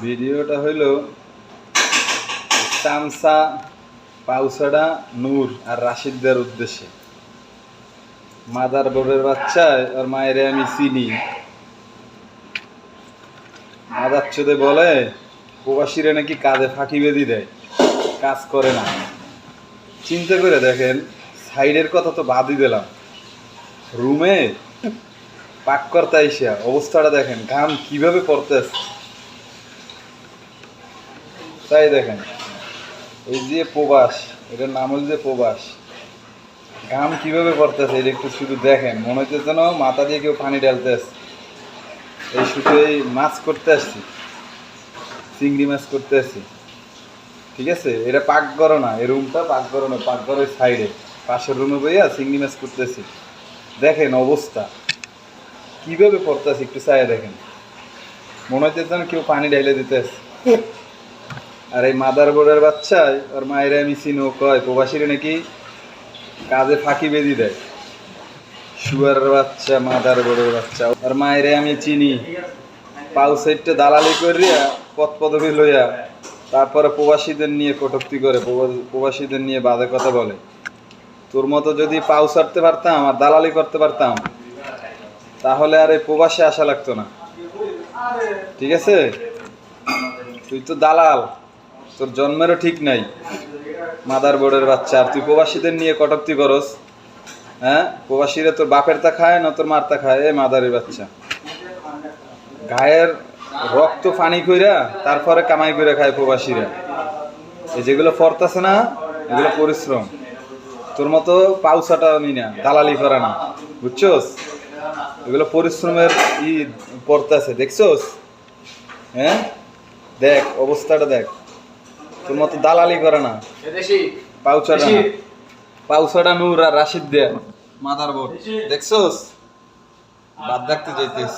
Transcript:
ভিডিওটা হইল চামচা পাউসাডা নূর আর রাশিদদের উদ্দেশ্যে। মাদার বোর্ডের বাচ্চায় আর মায়ের আমি চিনি। মাদার চোদে বলে প্রবাসীরা নাকি কাজে ফাঁকি বেঁধে দেয়, কাজ করে না। চিন্তা করে দেখেন, সাইডের কথা তো বাদই দিলাম, রুমে পাক করতে আইসা অবস্থাটা দেখেন, ঘাম কিভাবে পড়তেছে। তাই দেখেন, এই যে প্রবাস, এটার নাম হল যে প্রবাস, ঘাম কিভাবে পড়তেছে এটা একটু শুধু দেখেন। মনে হচ্ছে যেন মাথা দিয়ে কেউ পানি ঢালতে আসছে। এই শুধু এই মাছ করতে আসছি, চিংড়ি মাছ করতে আসছি, ঠিক আছে। এটা পাকঘর না, এই রুমটা পাকঘর না, পাকঘরের সাইডে পাশের রুমে বইয়া চিংড়ি মাছ করতেছি। দেখেন অবস্থা কিভাবে পড়তেছে, একটু চাইয়া দেখেন। মনে হচ্ছে যেন কেউ পানি ঢাইলে দিতে আসছে। আর এই মাদার বোর্ডের বাচ্চায় আর মায়ের আমি চিনো কয় প্রবাসীরা নাকি কাজে ফাঁকি বেঁধে দেয়। শুয়ারের বাচ্চা, মাদার বোর্ডের বাচ্চা। আর মায়ের আমি চিনি, পাউ সাইডটা দালালি করিয়া পদ পদবি লইয়া তারপরে প্রবাসীদের নিয়ে কটূক্তি করে, প্রবাসীদের নিয়ে বাজে কথা বলে। তোর মতো যদি পাউ ছাড়তে পারতাম আর দালালি করতে পারতাম, তাহলে আর এই প্রবাসে আসা লাগতো না, ঠিক আছে। তুই তো দালাল, তোর জন্মেরও ঠিক নাই, মাদার বোর্ডের বাচ্চা। আর তুই প্রবাসীদের নিয়ে কটূক্তি করস। হ্যাঁ, প্রবাসীরা তোর বাপের তা খায় না তোর মার তা খায়। এ মাদারের বাচ্চা, গায়ের রক্ত পানি কইরা তারপরে কামাই করে খায় প্রবাসীরা। এই যেগুলো ফরতাছে না, এগুলো পরিশ্রম। তোর মতো পাউসাটা আমি না, দালালি করা না, বুঝছোস। এগুলো পরিশ্রমের পড়তেছে, দেখছোস। হ্যাঁ, দেখ অবস্থাটা দেখ। তোর মতো দালালি করে না, পাউসাটা না, পাউসাটা নূর আর রাশিদ দেয়া মাদার বোর্ড, দেখছোস। বাদ দেখতে যাইতেস।